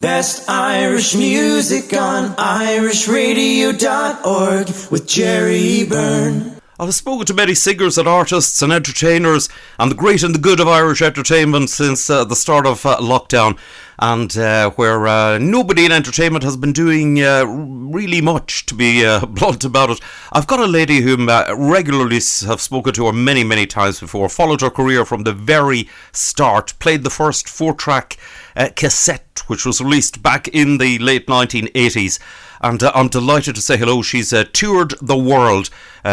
Best Irish music on irishradio.org with Jerry Byrne. I've spoken to many singers and artists and entertainers and the great and the good of Irish entertainment since the start of lockdown, and where nobody in entertainment has been doing really much, to be blunt about it. I've got a lady whom regularly have spoken to her many, many times before, followed her career from the very start, played the first 4-track cassette which was released back in the late 1980s. And I'm delighted to say hello. She's toured the world.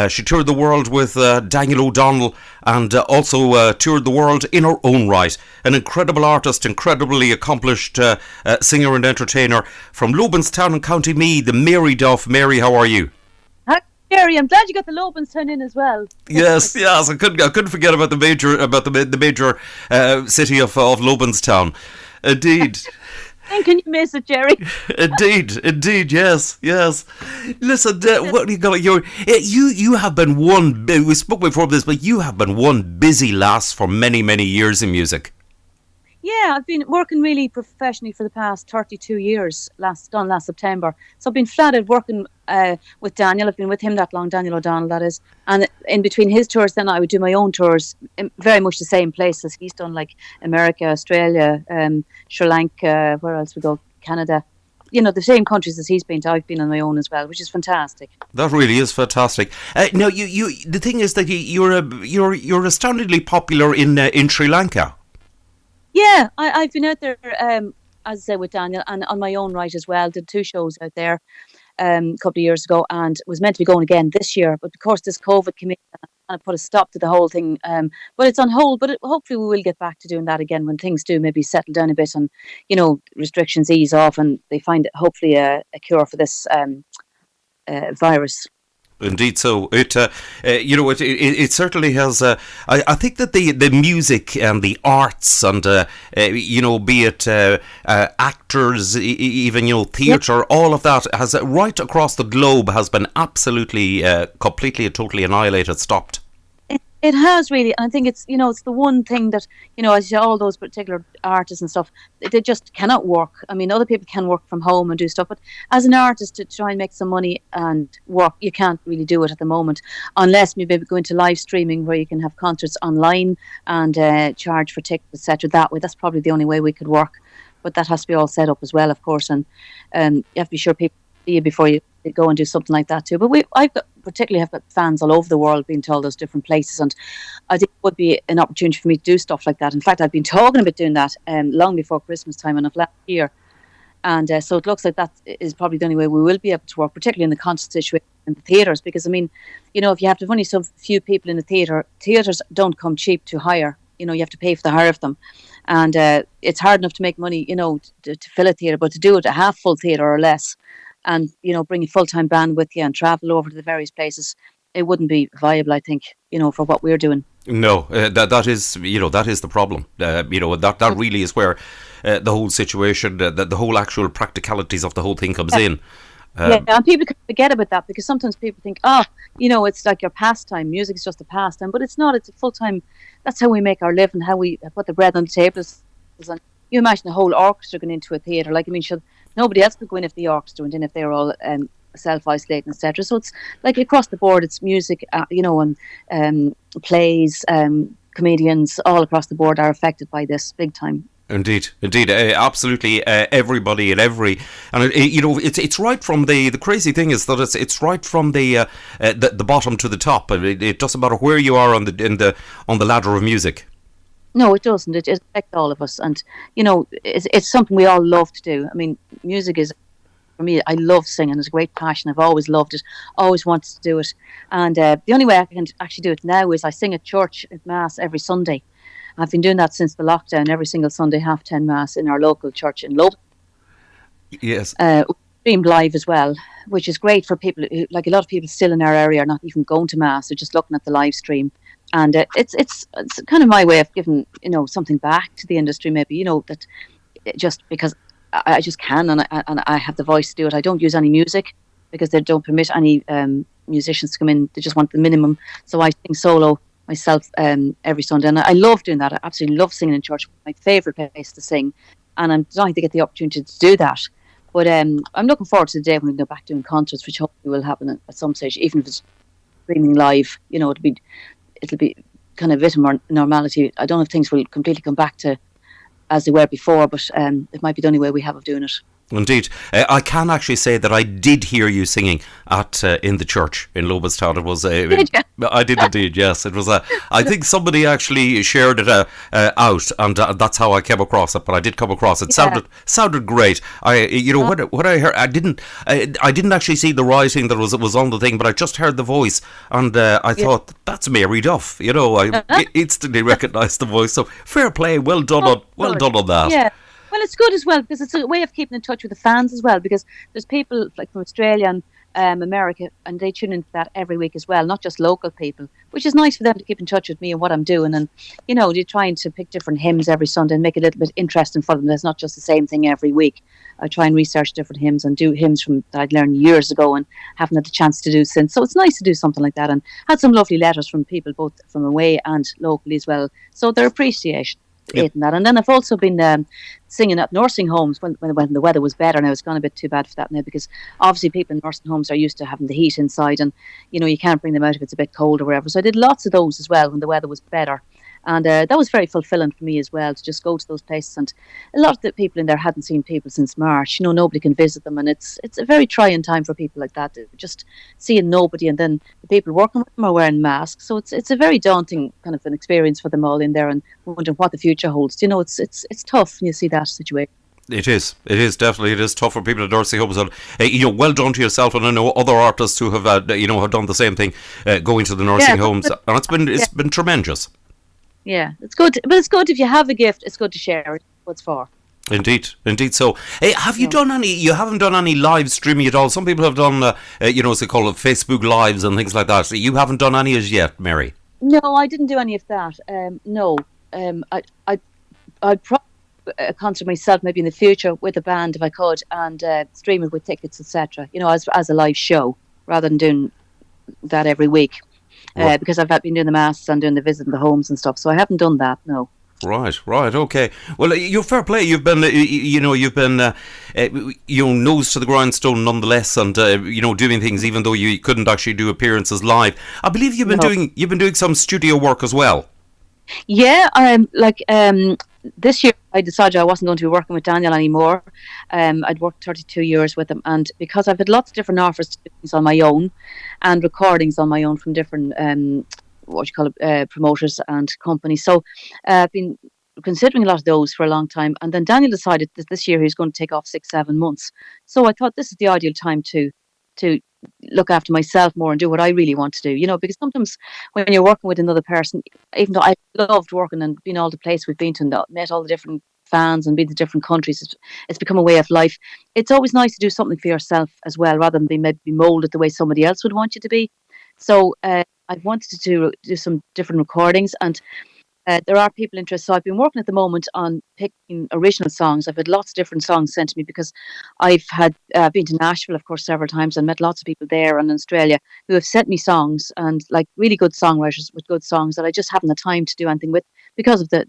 She toured the world with Daniel O'Donnell, and also toured the world in her own right. An incredible artist, incredibly accomplished singer and entertainer from Lobanstown in County Meath, the Mary Duff. Mary, how are you? Hi, Jerry. I'm glad you got the Lobanstown in as well. Yes. I couldn't forget about the major city of Lobanstown. Indeed. And can you miss it, Jerry? Indeed, yes. Listen, what do you got? You have been we spoke before this, but you have been one busy lass for many, many years in music. Yeah, I've been working really professionally for the past 32 years, last September. So I've been flat out working with Daniel. I've been with him that long, Daniel O'Donnell, that is. And in between his tours, then I would do my own tours in very much the same places. He's done like America, Australia, Sri Lanka, where else we go? Canada. You know, the same countries as he's been to, I've been on my own as well, which is fantastic. That really is fantastic. Now, the thing is that you're astoundingly popular in Sri Lanka. Yeah, I've been out there, as I say, with Daniel, and on my own right as well. Did 2 shows out there a couple of years ago, and was meant to be going again this year. But of course, this COVID came in and put a stop to the whole thing. But it's on hold. But hopefully, we will get back to doing that again when things do maybe settle down a bit, and restrictions ease off, and they find hopefully a cure for this virus. Indeed, so it certainly has. I think that the music and the arts and be it actors, even theatre, all of that has right across the globe has been absolutely, completely and totally annihilated, stopped. It has really, and I think it's it's the one thing that as all those particular artists and stuff, they just cannot work. I mean, other people can work from home and do stuff, but as an artist to try and make some money and work, you can't really do it at the moment, unless maybe go into live streaming where you can have concerts online and charge for tickets, etc. That way, that's probably the only way we could work. But that has to be all set up as well, of course, and you have to be sure people see you before you go and do something like that too. But I've got fans all over the world being to all those different places, and I think it would be an opportunity for me to do stuff like that. In fact, I've been talking about doing that long before Christmas time and of last year, and so it looks like that is probably the only way we will be able to work, particularly in the concert situation in the theatres, because I mean, if you have to have only so few people in the theatres don't come cheap to hire. You have to pay for the hire of them, and it's hard enough to make money, to fill a theatre, but to do it a half full theatre or less, and bring a full-time band with you and travel over to the various places, it wouldn't be viable, I think, for what we're doing. No, that is the problem. That really is where the whole situation, the whole actual practicalities of the whole thing comes in. And people can forget about that, because sometimes people think, it's like your pastime. Music is just a pastime, but it's not. It's a full-time. That's how we make our living, how we put the bread on the table. And you imagine the whole orchestra going into a theatre. Like, I mean, nobody else could go in if the orchestra went in, if they were all self-isolating, etc. So it's like across the board, it's music, and plays, comedians, all across the board are affected by this big time. Indeed, absolutely. Everybody and it's right from the crazy thing is that it's right from the bottom to the top. It doesn't matter where you are on the ladder of music. No, it doesn't. It affects all of us, and it's something we all love to do. I mean, music is, for me, I love singing. It's a great passion. I've always loved it. Always wanted to do it, and the only way I can actually do it now is I sing at church at Mass every Sunday. I've been doing that since the lockdown. Every single Sunday, 10:30 Mass in our local church in Lob. Yes. Streamed live as well, which is great for people who, like a lot of people still in our area, are not even going to Mass. They're just looking at the live stream. And it's kind of my way of giving something back to the industry, maybe that just because I just can, and I have the voice to do it. I don't use any music because they don't permit any musicians to come in. They just want the minimum, so I sing solo myself every Sunday, and I love doing that. I absolutely love singing in church. My favourite place to sing, and I'm delighted to get the opportunity to do that. But I'm looking forward to the day when we go back doing concerts, which hopefully will happen at some stage, even if it's streaming live. It'll be kind of a bit more normality. I don't know if things will completely come back to as they were before, but it might be the only way we have of doing it. Indeed. I can actually say that I did hear you singing at in the church in Lobastown. It was I did indeed, yes. It was I think somebody actually shared it out, and that's how I came across it. But I did come across it. Sounded great. What I heard, I didn't actually see the writing that was on the thing, but I just heard the voice, and I thought that's Mary Duff. I instantly recognised the voice. So fair play, well done on that. Yeah. Well, it's good as well because it's a way of keeping in touch with the fans as well, because there's people like from Australia and America, and they tune into that every week as well, not just local people, which is nice for them to keep in touch with me and what I'm doing. And, you're trying to pick different hymns every Sunday and make it a little bit interesting for them. There's not just the same thing every week. I try and research different hymns and do hymns that I'd learned years ago and haven't had the chance to do since. So it's nice to do something like that, and had some lovely letters from people, both from away and locally as well. So their appreciation. Yep. That. And then I've also been singing at nursing homes when the weather was better. Now it's gone a bit too bad for that now, because obviously people in nursing homes are used to having the heat inside, and you can't bring them out if it's a bit cold or whatever. So I did lots of those as well when the weather was better, and that was very fulfilling for me as well, to just go to those places. And a lot of the people in there hadn't seen people since March. Nobody can visit them, and it's a very trying time for people like that, just seeing nobody, and then the people working with them are wearing masks. So it's a very daunting kind of an experience for them all in there, and wondering what the future holds. It's tough when you see that situation. It is definitely. It is tough for people at nursing homes, and well done to yourself. And I know other artists who have have done the same thing, going to the nursing homes, and it's been tremendous. Yeah, it's good, but it's good if you have a gift. It's good to share it. What's for? Indeed. So, have you done any? You haven't done any live streaming at all. Some people have done, as they call it, Facebook lives and things like that. So you haven't done any as yet, Mary. No, I didn't do any of that. No, I'd probably a concert myself, maybe in the future with a band if I could, and stream it with tickets, etc. As a live show, rather than doing that every week. Because I've been doing the mass and doing the visit in the homes and stuff, so I haven't done that. No. Right, okay. Well, you're fair play. You've been, nose to the grindstone nonetheless, and doing things even though you couldn't actually do appearances live. I believe you've been doing some studio work as well. Yeah, this year I decided I wasn't going to be working with Daniel anymore. I'd worked 32 years with him, and because I've had lots of different offers to do things on my own and recordings on my own from different promoters and companies. So I've been considering a lot of those for a long time, and then Daniel decided that this year he was going to take off 6-7 months. So I thought this is the ideal time to look after myself more and do what I really want to do, because sometimes when you're working with another person, even though I loved working and being all the places we've been to and met all the different fans and been to different countries, it's become a way of life. It's always nice to do something for yourself as well, rather than be maybe molded the way somebody else would want you to be. So I've wanted to do some different recordings, and there are people interested. So I've been working at the moment on picking original songs. I've had lots of different songs sent to me, because I've had been to Nashville, of course, several times, and met lots of people there and in Australia who have sent me songs, and like really good songwriters with good songs that I just haven't the time to do anything with because of the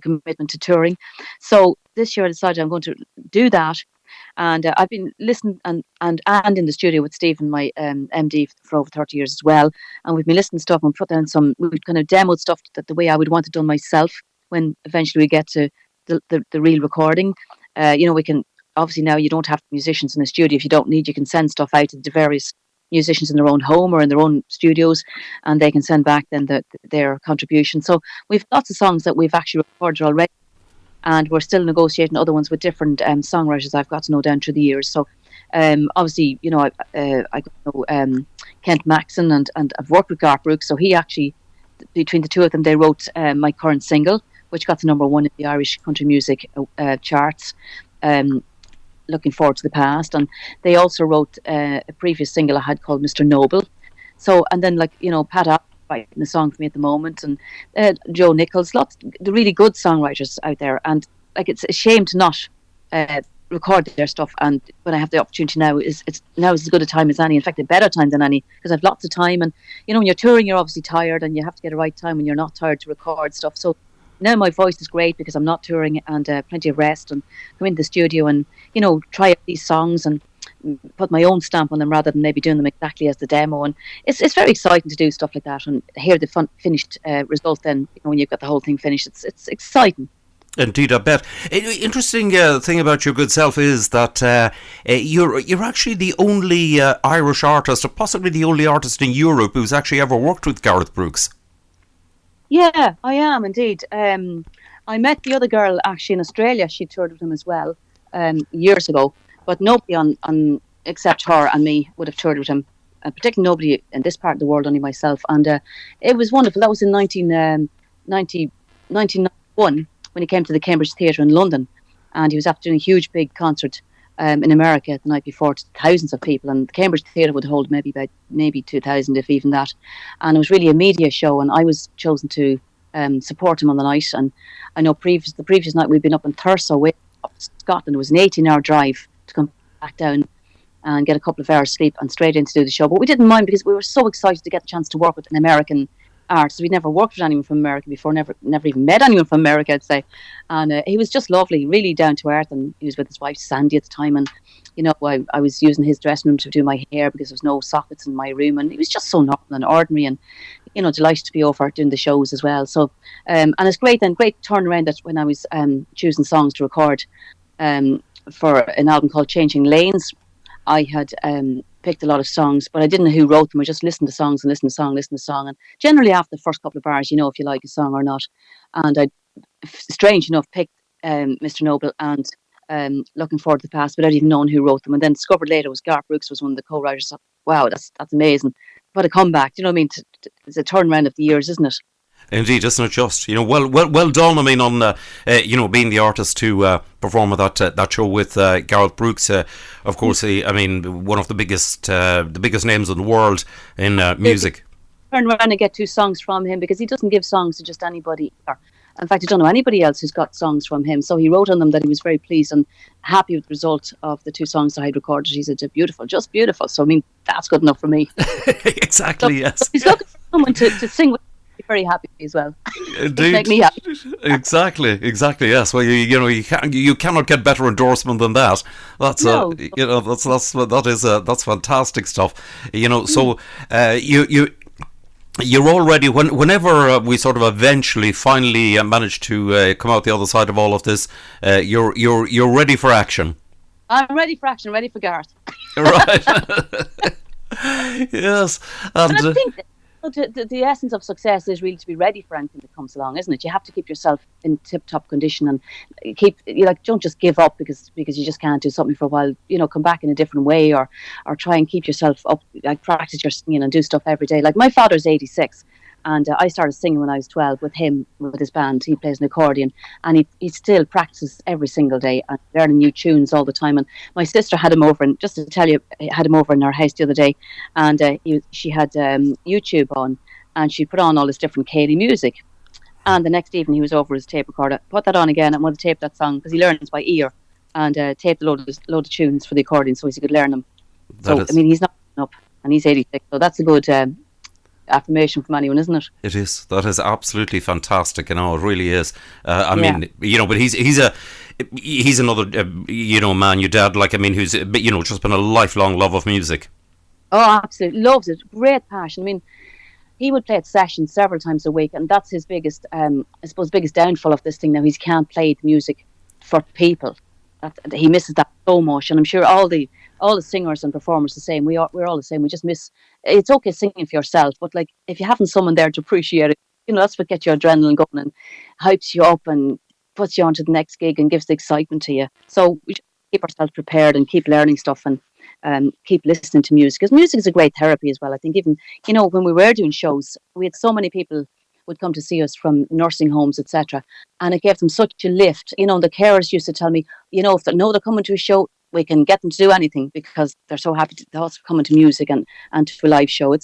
commitment to touring. So this year I decided I'm going to do that. And I've been listening and in the studio with Stephen, my MD, for over 30 years as well. And we've been listening to stuff and put down we've kind of demoed stuff that the way I would want it done myself when eventually we get to the real recording. We can, obviously now you don't have musicians in the studio. If you don't need, you can send stuff out to the various musicians in their own home or in their own studios, and they can send back then their contribution. So we've lots of songs that we've actually recorded already, and we're still negotiating other ones with different songwriters I've got to know down through the years. So obviously, I know Kent Maxon, and I've worked with Garth Brooks, so he actually, between the two of them, they wrote my current single, which got to number 1 in the Irish country music charts, Looking Forward to the Past. And they also wrote a previous single I had called Mr. Noble. So, and then Pat writing the song for me at the moment, and Joe Nichols, lots the really good songwriters out there, and it's a shame to not record their stuff. And when I have the opportunity now, it's now is as good a time as any. In fact, a better time than any, because I've lots of time. And when you're touring, you're obviously tired, and you have to get a right time when you're not tired to record stuff. So now my voice is great because I'm not touring, and plenty of rest, and go into the studio and try out these songs and put my own stamp on them rather than maybe doing them exactly as the demo. And it's very exciting to do stuff like that and hear the finished result. Then when you've got the whole thing finished, it's exciting. Indeed, I bet. Interesting thing about your good self is that you're actually the only Irish artist, or possibly the only artist in Europe who's actually ever worked with Garth Brooks. Yeah, I am indeed. I met the other girl actually in Australia. She toured with him as well years ago, but nobody on except her and me would have toured with him. Particularly nobody in this part of the world, only myself. And it was wonderful. That was in 1991 when he came to the Cambridge Theatre in London, and he was after doing a huge big concert in America the night before to thousands of people, and the Cambridge Theatre would hold maybe 2,000, if even that. And it was really a media show, and I was chosen to support him on the night. And I know the previous night we'd been up in Thurso, way up Scotland. It was an 18-hour drive to come back down and get a couple of hours sleep and straight in to do the show. But we didn't mind because we were so excited to get the chance to work with an American artist. We'd never worked with anyone from America before, never even met anyone from America, I'd say. And he was just lovely, really down to earth. And he was with his wife Sandy at the time. And I was using his dressing room to do my hair because there was no sockets in my room. And he was just so normal and ordinary, and delighted to be over doing the shows as well. So and it's great turnaround that when I was choosing songs to record for an album called Changing Lanes, I had picked a lot of songs, but I didn't know who wrote them. I just listened to songs and listened to song. And generally after the first couple of bars, if you like a song or not. And I, strange enough, picked Mr. Noble and Looking Forward to the Past without even knowing who wrote them. And then discovered later it was Garth Brooks was one of the co-writers. So, wow, that's amazing. What a comeback. Do you know what I mean? It's a turnaround of the years, isn't it? Indeed, isn't it just? Well done. I mean, on being the artist to perform at that show with Garth Brooks. Of course, one of the biggest names in the world in music. Turn around and get two songs from him because he doesn't give songs to just anybody. In fact, I don't know anybody else who's got songs from him. So he wrote on them that he was very pleased and happy with the result of the two songs that I'd recorded. He said, beautiful, just beautiful. So, I mean, that's good enough for me. Exactly, so, yes. He's looking for someone to sing with. Very happy as well. Indeed. Make me happy. Exactly. Yes. Well, you cannot get better endorsement than that. That's that's fantastic stuff. So you're already whenever we sort of eventually finally manage to come out the other side of all of this, you're ready for action. I'm ready for action. Ready for Garth. Right. Yes. And I think the essence of success is really to be ready for anything that comes along, isn't it? You have to keep yourself in tip-top condition and don't just give up because you just can't do something for a while. Come back in a different way or try and keep yourself up, like practice your singing and do stuff every day. Like my father's 86 and I started singing when I was 12 with him, with his band. He plays an accordion and he still practices every single day and learning new tunes all the time. And my sister had him over, and just to tell you, had him over in our house the other day, and she had YouTube on, and she put on all this different Katie music. And the next evening he was over his tape recorder, put that on again, and wanted to tape that song because he learns by ear, and taped a load of tunes for the accordion so he could learn them. He's not up, and he's 86, so that's a good affirmation from anyone, isn't it? It is. That is absolutely fantastic. It really is. But he's another man, your dad, who's just been a lifelong love of music. Oh, absolutely loves it. Great passion. I mean, he would play at sessions several times a week, and that's his biggest downfall of this thing now. He can't play the music for people. He misses that so much, and I'm sure all the singers and performers the same. We're all the same. We just miss. It's okay singing for yourself, but like if you haven't someone there to appreciate it, that's what gets your adrenaline going and hypes you up and puts you on to the next gig and gives the excitement to you. So we just keep ourselves prepared and keep learning stuff and keep listening to music, because music is a great therapy as well. I think even when we were doing shows, we had so many people would come to see us from nursing homes, etc., and it gave them such a lift. The carers used to tell me, if they know they're coming to a show, we can get them to do anything because they're so happy to also come into music and to a live show.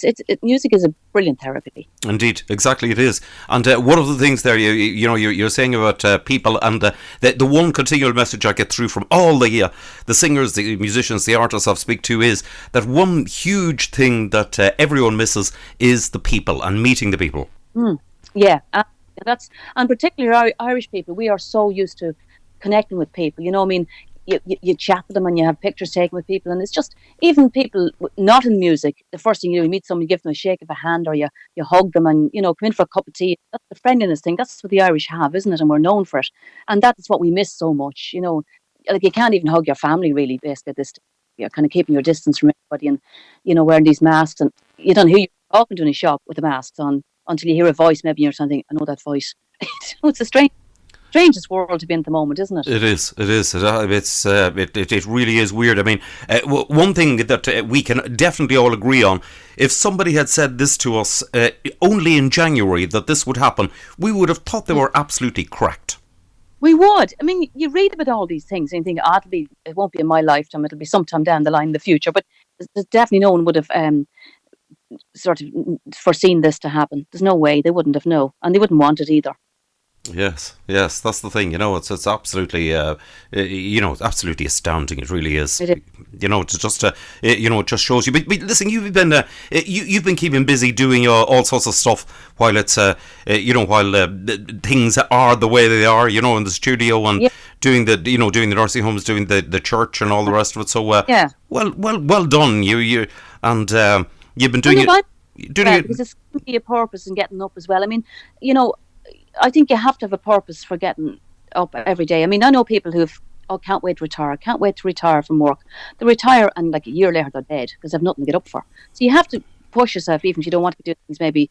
Music is a brilliant therapy. Indeed, exactly it is. And one of the things there, you're saying about people, and the one continual message I get through from all the singers, the musicians, the artists I speak to is that one huge thing that everyone misses is the people and meeting the people. Yeah, and particularly Irish people, we are so used to connecting with people. I mean, you chat with them and you have pictures taken with people, and it's just, even people not in music, the first thing you do, you meet someone, you give them a shake of a hand, or you hug them and, come in for a cup of tea. That's the friendliness thing. That's what the Irish have, isn't it? And we're known for it. And that's what we miss so much, like you can't even hug your family really, basically, at this. You're kind of keeping your distance from everybody and, wearing these masks, and you don't know who you're talking to in a shop with the masks on until you hear a voice, maybe you're something, I know that voice. It's a strangest world to be in at the moment, isn't it? It is. It really is weird. I mean, one thing that we can definitely all agree on: if somebody had said this to us only in January that this would happen, we would have thought they were absolutely cracked. We would. I mean, you read about all these things and you think, it won't be in my lifetime. It'll be sometime down the line in the future. But there's definitely no one would have sort of foreseen this to happen. There's no way. They wouldn't have known, and they wouldn't want it either. Yes, that's the thing. It's absolutely, absolutely astounding. It really is. It is. It's just, it just shows you. But listen, you've been keeping busy doing all sorts of stuff while it's, while things are the way they are. In the studio and doing the nursing homes, doing the church and all the rest of it. So, well done. You and you've been doing it. Because it's going to be a purpose in getting up as well. I mean, I think you have to have a purpose for getting up every day. I mean, I know people who've, can't wait to retire from work. They retire and like a year later they're dead because they've nothing to get up for. So you have to push yourself, even if you don't want to do things, maybe,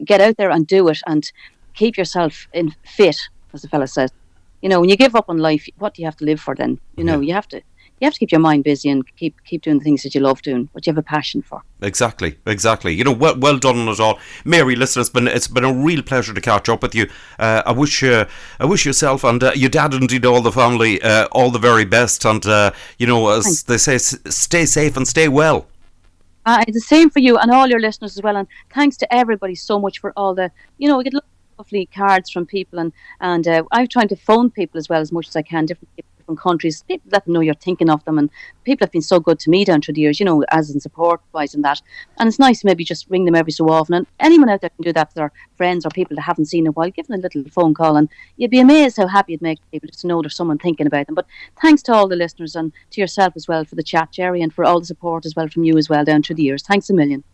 get out there and do it and keep yourself fit, as the fella says. When you give up on life, what do you have to live for then? You have to keep your mind busy and keep doing the things that you love doing, what you have a passion for. Exactly. Well done on it all, Mary. Listen, it's been a real pleasure to catch up with you. I wish yourself and your dad and indeed all the family all the very best, and as Thanks. they say, stay safe and stay well. It's the same for you and all your listeners as well, and thanks to everybody so much for all the, we get lovely cards from people, and I'm trying to phone people as well as much as I can, different countries, people let them know you're thinking of them, and people have been so good to me down through the years, as in support wise and that, and it's nice to maybe just ring them every so often, and anyone out there can do that to their friends or people that haven't seen in a while. Give them a little phone call and you'd be amazed how happy it makes people just to know there's someone thinking about them. But thanks to all the listeners and to yourself as well for the chat, Jerry, and for all the support as well from you as well down through the years. Thanks a million.